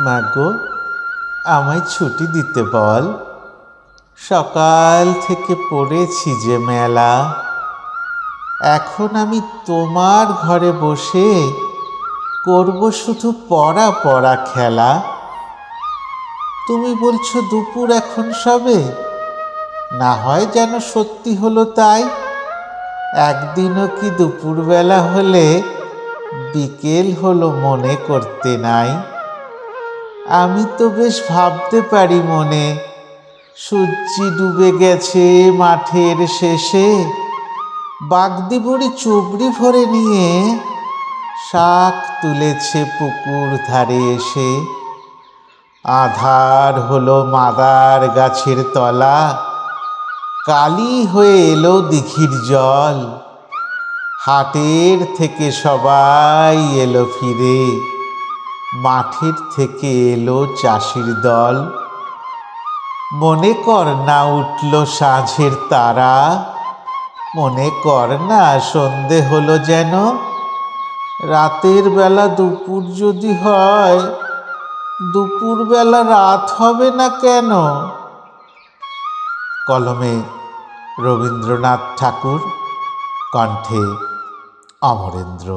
মাগো, আমায় ছুটি দিতে বল। সকাল থেকে পড়েছি যে মেলা, এখন আমি তোমার ঘরে বসে করব শুধু পড়া পড়া খেলা। তুমি বলছো দুপুর এখন সবে, না হয় যেন সত্যি হলো তাই। একদিনও কি দুপুরবেলা হলে বিকেল হলো মনে করতে নাই? আমি তো বেশ ভাবতে পারি মনে, সূর্যি ডুবে গেছে মাঠের শেষে, বাগদি বুড়ি চুবড়ি ভরে নিয়ে শাক তুলেছে পুকুর ধারে এসে। আধার হলো মাদার গাছের তলা, কালি হয়ে এলো দিঘির জল। হাটের থেকে সবাই এলো ফিরে, মাঠের থেকে এলো চাষির দল। মনে কর না উঠল সাঁঝের তারা, মনে কর না সন্ধে হলো যেন। রাতের বেলা দুপুর যদি হয়, দুপুর বেলা রাত হবে না কেন? কলমে রবীন্দ্রনাথ ঠাকুর, কণ্ঠে অমরেন্দ্র।